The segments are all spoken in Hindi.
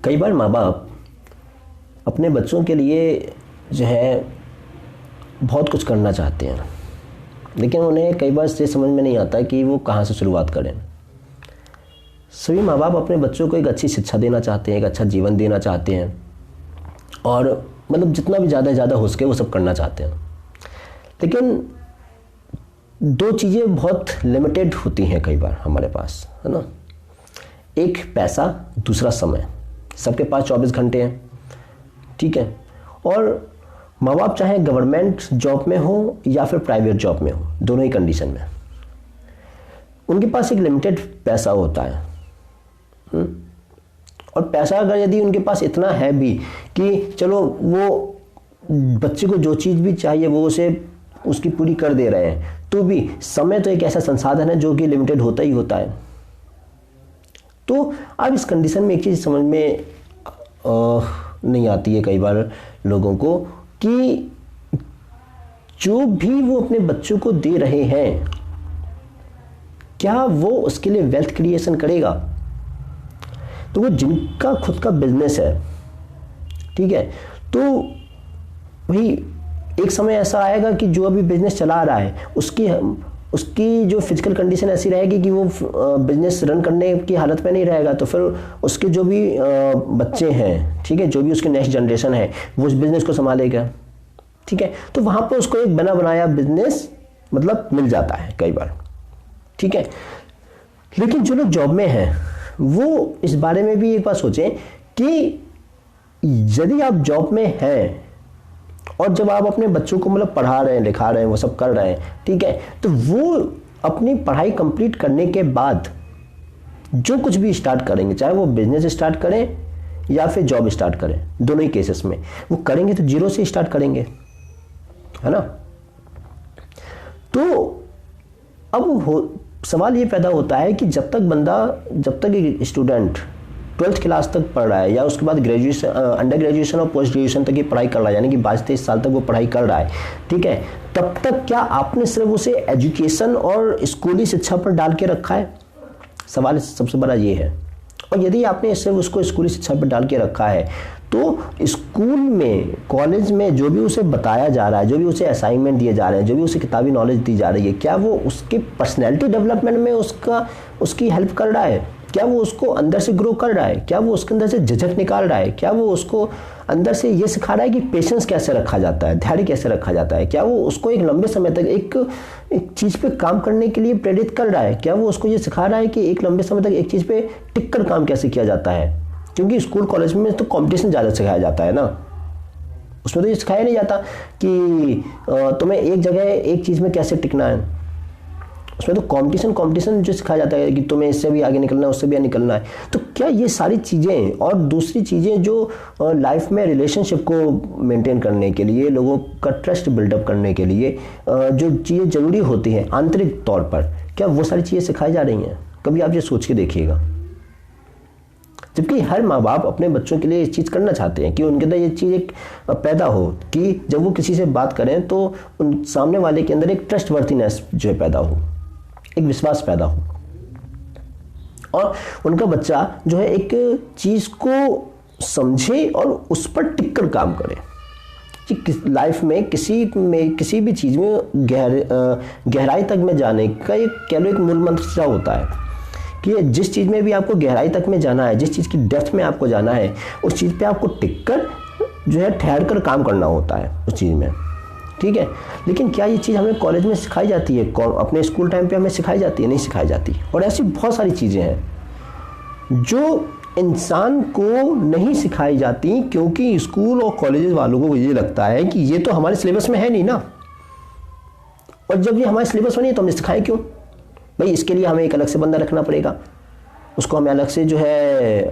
कई बार माँ बाप अपने बच्चों के लिए जो है बहुत कुछ करना चाहते हैं, लेकिन उन्हें कई बार ये समझ में नहीं आता कि वो कहाँ से शुरुआत करें। सभी माँ बाप अपने बच्चों को एक अच्छी शिक्षा देना चाहते हैं, एक अच्छा जीवन देना चाहते हैं, और मतलब जितना भी ज़्यादा हो सके वो सब करना चाहते हैं। लेकिन दो चीज़ें बहुत लिमिटेड होती हैं कई बार हमारे पास, है ना। एक पैसा, दूसरा समय। सबके पास 24 घंटे हैं, ठीक है। और माँ बाप चाहे गवर्नमेंट जॉब में हो या फिर प्राइवेट जॉब में हो, दोनों ही कंडीशन में उनके पास एक लिमिटेड पैसा होता है। और पैसा अगर यदि उनके पास इतना है भी कि चलो वो बच्चे को जो चीज़ भी चाहिए वो उसे उसकी पूरी कर दे रहे हैं, तो भी समय तो एक ऐसा संसाधन है जो कि लिमिटेड होता ही होता है। तो अब इस कंडीशन में एक चीज़ समझ में नहीं आती है कई बार लोगों को कि जो भी वो अपने बच्चों को दे रहे हैं, क्या वो उसके लिए वेल्थ क्रिएशन करेगा। तो वो जिनका खुद का बिजनेस है, ठीक है, तो वही एक समय ऐसा आएगा कि जो अभी बिजनेस चला रहा है उसकी जो फिजिकल कंडीशन ऐसी रहेगी कि वो बिजनेस रन करने की हालत में नहीं रहेगा। तो फिर उसके जो भी बच्चे हैं, ठीक है, जो भी उसके नेक्स्ट जनरेशन है, वो उस बिजनेस को संभालेगा, ठीक है। तो वहाँ पर उसको एक बना बनाया बिजनेस मतलब मिल जाता है कई बार, ठीक है। लेकिन जो लोग जॉब में हैं वो इस बारे में भी एक बात सोचें कि यदि आप जॉब में हैं और जब आप अपने बच्चों को मतलब पढ़ा रहे हैं, लिखा रहे हैं, वो सब कर रहे हैं, ठीक है, तो वो अपनी पढ़ाई कंप्लीट करने के बाद जो कुछ भी स्टार्ट करेंगे, चाहे वो बिजनेस स्टार्ट करें या फिर जॉब स्टार्ट करें, दोनों ही केसेस में वो करेंगे तो जीरो से स्टार्ट करेंगे, है ना। तो अब सवाल ये पैदा होता है कि जब तक एक स्टूडेंट 12th क्लास तक पढ़ रहा है या उसके बाद ग्रेजुएशन, अंडर ग्रेजुएशन और पोस्ट ग्रेजुएशन तक की पढ़ाई कर रहा है, यानी कि 22-23 साल तक वो पढ़ाई कर रहा है, ठीक है, तब तक क्या आपने सिर्फ उसे एजुकेशन और स्कूली शिक्षा पर डाल के रखा है? सवाल सबसे बड़ा ये है। और यदि आपने सिर्फ उसको स्कूली शिक्षा पर डाल के रखा है तो स्कूल में, कॉलेज में जो भी उसे बताया जा रहा है, जो भी उसे असाइनमेंट दिए जा रहे हैं, जो भी उसे किताबी नॉलेज दी जा रही है, क्या वो उसके पर्सनैलिटी डेवलपमेंट में उसकी हेल्प कर रहा है? क्या वो उसको अंदर से ग्रो कर रहा है? क्या वो उसके अंदर से झिझक निकाल रहा है? क्या वो उसको अंदर से ये सिखा रहा है कि पेशेंस कैसे रखा जाता है, धैर्य कैसे रखा जाता है? क्या वो उसको एक लंबे समय तक एक चीज़ पे काम करने के लिए प्रेरित कर रहा है? क्या वो उसको ये सिखा रहा है कि एक लंबे समय तक एक चीज़ पे टिक कर काम कैसे किया जाता है? क्योंकि स्कूल कॉलेज में तो कंपटीशन ज़्यादा सिखाया जाता है ना, उसमें तो ये सिखाया नहीं जाता कि तुम्हें एक जगह एक चीज़ में कैसे टिकना है। उसमें तो कंपटीशन जो सिखाया जाता है कि तुम्हें इससे भी आगे निकलना है, उससे भी आगे निकलना है। तो क्या ये सारी चीज़ें और दूसरी चीज़ें जो लाइफ में रिलेशनशिप को मेंटेन करने के लिए, लोगों का ट्रस्ट बिल्डअप करने के लिए जो चीज़ें ज़रूरी होती हैं आंतरिक तौर पर, क्या वो सारी चीज़ें सिखाई जा रही हैं? कभी आप ये सोच के देखिएगा। जबकि हर माँ बाप अपने बच्चों के लिए ये चीज़ करना चाहते हैं कि उनके अंदर ये चीज़ एक पैदा हो कि जब वो किसी से बात करें तो उन सामने वाले के अंदर एक ट्रस्टवर्थीनेस जो है पैदा हो, एक विश्वास पैदा हो, और उनका बच्चा जो है एक चीज़ को समझे और उस पर टिक कर काम करे। कि लाइफ में किसी भी चीज़ में गहराई तक में जाने का एक कह लो एक मूल मंत्र होता है कि जिस चीज़ में भी आपको गहराई तक में जाना है, जिस चीज़ की डेप्थ में आपको जाना है, उस चीज़ पे आपको टिक कर जो है ठहर कर काम करना होता है उस चीज़ में, ठीक है। लेकिन क्या ये चीज़ हमें कॉलेज में सिखाई जाती है? अपने स्कूल टाइम पे हमें सिखाई जाती है? नहीं सिखाई जाती। और ऐसी बहुत सारी चीज़ें हैं जो इंसान को नहीं सिखाई जाती क्योंकि स्कूल और कॉलेज वालों को ये लगता है कि ये तो हमारे सिलेबस में है नहीं ना, और जब ये हमारे सिलेबस में नहीं तो हमने सिखाएं क्यों भाई? इसके लिए हमें एक अलग से बंदा रखना पड़ेगा, उसको हमें अलग से जो है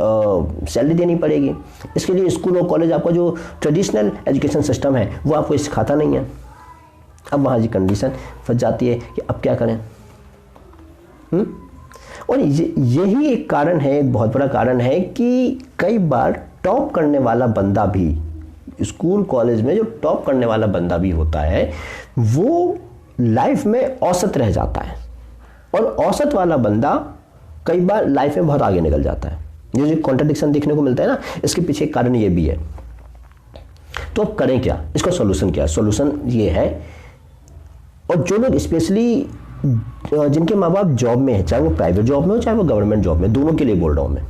सैलरी देनी पड़ेगी। इसके लिए स्कूल और कॉलेज आपका जो ट्रेडिशनल एजुकेशन सिस्टम है वो आपको सिखाता नहीं है। अब वहाँ जी कंडीशन फंस जाती है कि अब क्या करें। और यही एक कारण है, एक बहुत बड़ा कारण है कि कई बार टॉप करने वाला बंदा भी, स्कूल कॉलेज में जो टॉप करने वाला बंदा भी होता है, वो लाइफ में औसत रह जाता है, और औसत वाला बंदा कई बार लाइफ में बहुत आगे निकल जाता है। ये जो कॉन्ट्रडिक्शन देखने को मिलता है ना, इसके पीछे एक कारण ये भी है। तो अब करें क्या, इसका सॉल्यूशन क्या है? सॉल्यूशन ये है, और जो लोग स्पेशली जिनके माँ बाप जॉब में है, चाहे वो प्राइवेट जॉब में हो चाहे वो गवर्नमेंट जॉब में, दोनों के लिए बोल रहा हूं मैं,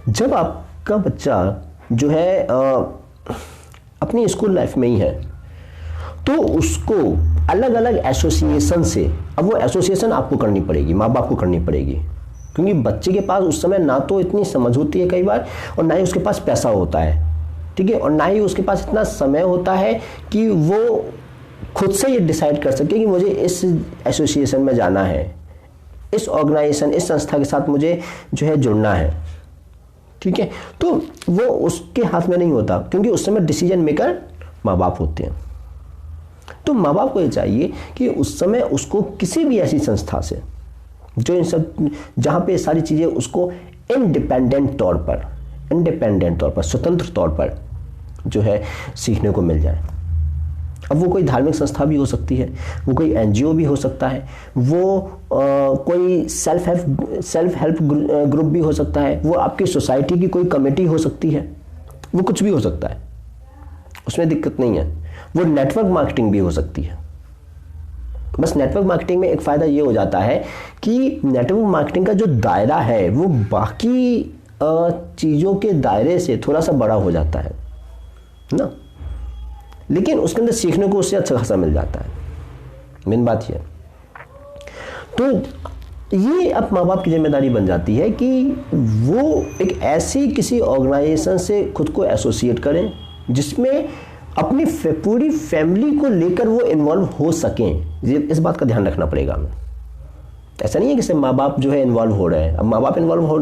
जब आपका बच्चा जो है अपनी स्कूल लाइफ में ही है, तो उसको अलग अलग एसोसिएशन से, अब वो एसोसिएशन आपको करनी पड़ेगी, माँ बाप को करनी पड़ेगी, क्योंकि बच्चे के पास उस समय ना तो इतनी समझ होती है कई बार, और ना ही उसके पास पैसा होता है, ठीक है, और ना ही उसके पास इतना समय होता है कि वो खुद से ये डिसाइड कर सके कि मुझे इस एसोसिएशन में जाना है, इस ऑर्गेनाइजेशन, इस संस्था के साथ मुझे जो है जुड़ना है, ठीक है। तो वो उसके हाथ में नहीं होता, क्योंकि उस समय डिसीजन मेकर माँ बाप होते हैं। तो माँ बाप को ये चाहिए कि उस समय उसको किसी भी ऐसी संस्था से, जो इन सब, जहाँ पे सारी चीज़ें उसको इंडिपेंडेंट तौर पर, स्वतंत्र तौर पर जो है सीखने को मिल जाए। अब वो कोई धार्मिक संस्था भी हो सकती है, वो कोई एनजीओ भी हो सकता है, वो कोई सेल्फ हेल्प ग्रुप भी हो सकता है, वो आपकी सोसाइटी की कोई कमेटी हो सकती है, वो कुछ भी हो सकता है, उसमें दिक्कत नहीं है। वो नेटवर्क मार्केटिंग भी हो सकती है। बस नेटवर्क मार्केटिंग में एक फ़ायदा ये हो जाता है कि नेटवर्क मार्केटिंग का जो दायरा है वो बाकी चीज़ों के दायरे से थोड़ा सा बड़ा हो जाता है ना, लेकिन उसके अंदर सीखने को उससे अच्छा खासा मिल जाता है। मेन बात ये, तो ये अब माँ बाप की जिम्मेदारी बन जाती है कि वो एक ऐसी किसी ऑर्गेनाइजेशन से खुद को एसोसिएट करें जिसमें अपनी पूरी फैमिली को लेकर वो इन्वॉल्व हो सकें। ये इस बात का ध्यान रखना पड़ेगा हमें। ऐसा नहीं है कि सिर्फ माँ बाप जो है इन्वॉल्व हो रहे हैं। अब माँ बाप इन्वॉल्व हो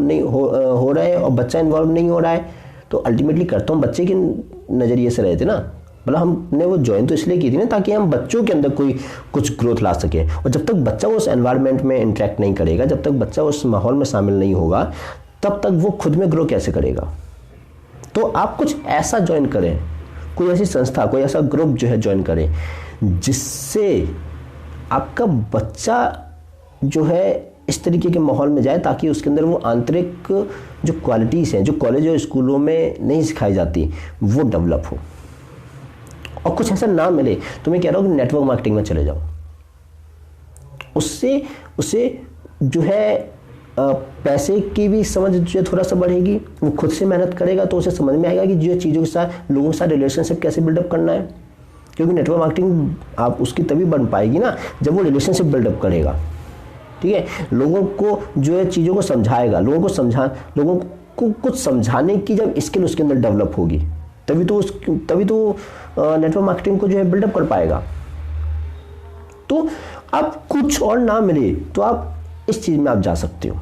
रहे हैं और बच्चा इन्वॉल्व नहीं हो रहा है, तो अल्टीमेटली करता हूँ बच्चे के नज़रिए से रहे थे ना, मतलब हमने वो ज्वाइन तो इसलिए की थी ना ताकि हम बच्चों के अंदर कोई कुछ ग्रोथ ला सके। और जब तक बच्चा उस एनवायरनमेंट में इंटरेक्ट नहीं करेगा, जब तक बच्चा उस माहौल में शामिल नहीं होगा, तब तक वो खुद में ग्रो कैसे करेगा। तो आप कुछ ऐसा ज्वाइन करें, कोई ऐसी संस्था, कोई ऐसा ग्रुप जो है ज्वाइन करें जिससे आपका बच्चा जो है इस तरीके के माहौल में जाए ताकि उसके अंदर वो आंतरिक जो क्वालिटीज़ हैं, जो कॉलेज और स्कूलों में नहीं सिखाई जाती, वो डेवलप हो। और कुछ ऐसा ना मिले तो मैं कह रहा हूँ कि नेटवर्क मार्केटिंग में चले जाओ। उससे उसे जो है पैसे की भी समझ जो थोड़ा सा बढ़ेगी, वो खुद से मेहनत करेगा तो उसे समझ में आएगा कि जो चीज़ों के साथ, लोगों के साथ रिलेशनशिप कैसे बिल्डअप करना है। क्योंकि नेटवर्क मार्केटिंग आप उसकी तभी बन पाएगी ना जब वो रिलेशनशिप बिल्डअप करेगा, ठीक है। लोगों को जो है चीज़ों को समझाएगा, लोगों को कुछ समझाने की जब स्किल उसके अंदर डेवलप होगी, तभी तो नेटवर्क मार्केटिंग को जो है बिल्डअप कर पाएगा। तो आप कुछ और ना मिले तो आप इस चीज़ में आप जा सकते हो।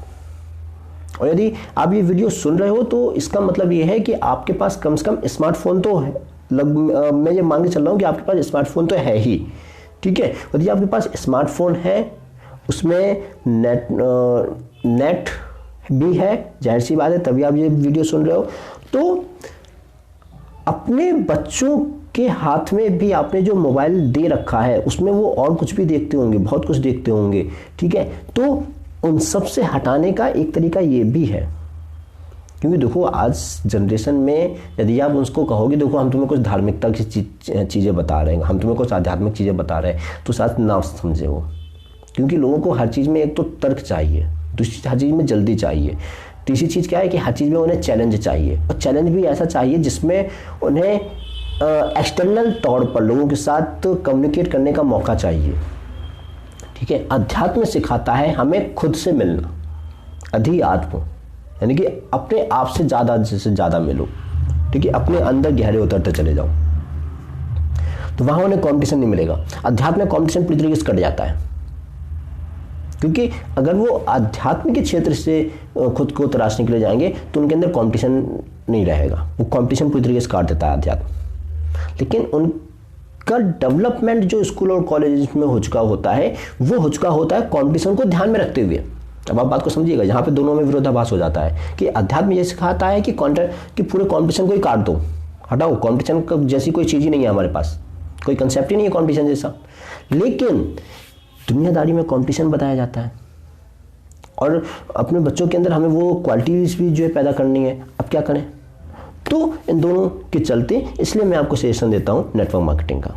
और यदि आप ये वीडियो सुन रहे हो तो इसका मतलब ये है कि आपके पास कम से कम स्मार्टफोन तो है। मैं ये मान के चल रहा हूँ कि आपके पास स्मार्टफोन तो है ही, ठीक है। यदि आपके पास स्मार्टफोन है, उसमें नेट भी है, जाहिर सी बात है तभी आप ये वीडियो सुन रहे हो, तो अपने बच्चों के हाथ में भी आपने जो मोबाइल दे रखा है उसमें वो और कुछ भी देखते होंगे, बहुत कुछ देखते होंगे, ठीक है। तो उन सब से हटाने का एक तरीका ये भी है, क्योंकि देखो आज जनरेशन में यदि आप उसको कहोगे देखो हम तुम्हें कुछ धार्मिकता की चीज़ें बता रहे हैं, हम तुम्हें कुछ आध्यात्मिक चीज़ें बता रहे हैं, तो साथ ना समझे वो। क्योंकि लोगों को हर चीज़ में एक तो तर्क चाहिए, दूसरी हर चीज़ में जल्दी चाहिए, तीसरी चीज़ क्या है कि हर चीज़ में उन्हें चैलेंज चाहिए, और चैलेंज भी ऐसा चाहिए जिसमें उन्हें एक्सटर्नल तौर पर लोगों के साथ कम्युनिकेट करने का मौका चाहिए, ठीक है। अध्यात्म सिखाता है हमें खुद से मिलना, अध्यात्म यानी कि अपने आप से ज़्यादा मिलो, ठीक है, अपने अंदर गहरे उतरते चले जाओ, तो वहाँ उन्हें कॉम्पिटिशन नहीं मिलेगा। अध्यात्म में कॉम्पिटिशन पूरी तरीके से कट जाता है, क्योंकि अगर वो आध्यात्म के क्षेत्र से खुद को तराशने के लिए जाएंगे तो उनके अंदर कंपटीशन नहीं रहेगा, वो कंपटीशन पूरी तरीके से काट देता है अध्यात्म। लेकिन उनका डेवलपमेंट जो स्कूल और कॉलेज में हो चुका होता है, वो हो चुका होता है कंपटीशन को ध्यान में रखते हुए। अब आप बात को समझिएगा, यहाँ पे दोनों में विरोधाभास हो जाता है कि अध्यात्म ये सिखाता है कि पूरे कंपटीशन को ही काट दो, हटाओ, कंपटीशन जैसी कोई चीज़ ही नहीं है हमारे पास, कोई कंसेप्ट ही नहीं है कंपटीशन जैसा। लेकिन दुनियादारी में कंपटीशन बताया जाता है, और अपने बच्चों के अंदर हमें वो क्वालिटीज़ भी जो है पैदा करनी है। अब क्या करें? तो इन दोनों के चलते इसलिए मैं आपको सजेशन देता हूँ नेटवर्क मार्केटिंग का।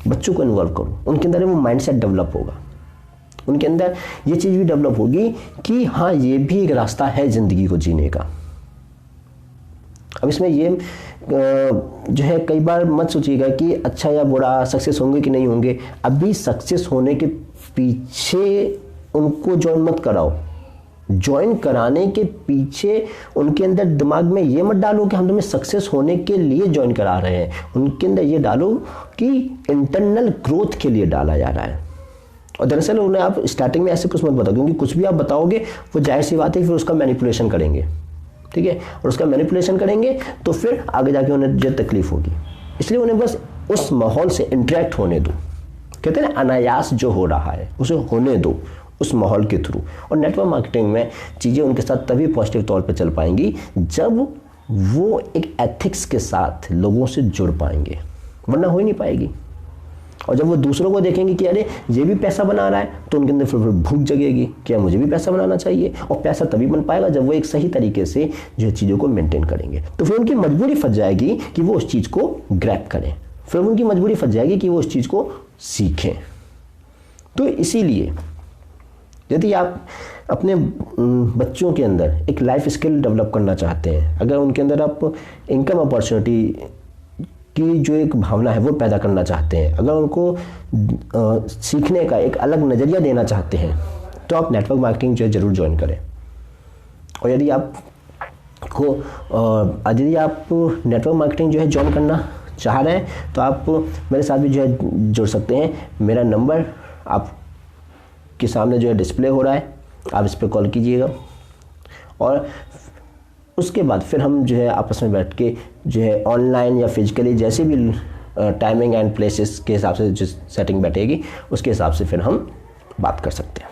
बच्चों को इन्वॉल्व करो, उनके अंदर वो माइंडसेट डेवलप होगा, उनके अंदर ये चीज़ भी डेवलप होगी कि हाँ ये भी एक रास्ता है ज़िंदगी को जीने का। अब इसमें ये जो है कई बार मत सोचिएगा कि अच्छा या बुरा, सक्सेस होंगे कि नहीं होंगे। अभी सक्सेस होने के पीछे उनको ज्वाइन मत कराओ। ज्वाइन कराने के पीछे उनके अंदर दिमाग में ये मत डालो कि हम तुम्हें सक्सेस होने के लिए ज्वाइन करा रहे हैं। उनके अंदर ये डालो कि इंटरनल ग्रोथ के लिए डाला जा रहा है। और दरअसल उन्हें आप स्टार्टिंग में ऐसे कुछ मत बताओ, क्योंकि कुछ भी आप बताओगे वो जाहिर सी बात है फिर उसका मैनिपुलेशन करेंगे, ठीक है। और उसका मैनिपुलेशन करेंगे तो फिर आगे जाके उन्हें जो तकलीफ होगी। इसलिए उन्हें बस उस माहौल से इंटरेक्ट होने दो। कहते हैं ना, अनायास जो हो रहा है उसे होने दो उस माहौल के थ्रू। और नेटवर्क मार्केटिंग में चीज़ें उनके साथ तभी पॉजिटिव तौर पे चल पाएंगी जब वो एक एथिक्स के साथ लोगों से जुड़ पाएंगे, वरना हो ही नहीं पाएगी। और जब वो दूसरों को देखेंगे कि अरे ये भी पैसा बना रहा है, तो उनके अंदर फिर भूख जगेगी कि मुझे भी पैसा बनाना चाहिए। और पैसा तभी बन पाएगा जब वो एक सही तरीके से जो चीज़ों को मेंटेन करेंगे। तो फिर उनकी मजबूरी फंस जाएगी कि वो उस चीज़ को ग्रैब करें, फिर उनकी मजबूरी फंस जाएगी कि वो उस चीज़ को सीखें। तो इसीलिए यदि आप अपने बच्चों के अंदर एक लाइफ स्किल डेवलप करना चाहते हैं, अगर उनके अंदर आप इनकम अपॉर्चुनिटी की जो एक भावना है वो पैदा करना चाहते हैं, अगर उनको सीखने का एक अलग नज़रिया देना चाहते हैं, तो आप नेटवर्क मार्केटिंग जो है ज़रूर ज्वाइन करें। और यदि आप नेटवर्क मार्केटिंग जो है ज्वाइन करना चाह रहे हैं तो आप मेरे साथ भी जो है जुड़ सकते हैं। मेरा नंबर आपके सामने जो है डिस्प्ले हो रहा है, आप इस पर कॉल कीजिएगा और उसके बाद फिर हम जो है आपस में बैठ के जो है ऑनलाइन या फिजिकली जैसे भी टाइमिंग एंड प्लेसेस के हिसाब से जो सेटिंग बैठेगी उसके हिसाब से फिर हम बात कर सकते हैं।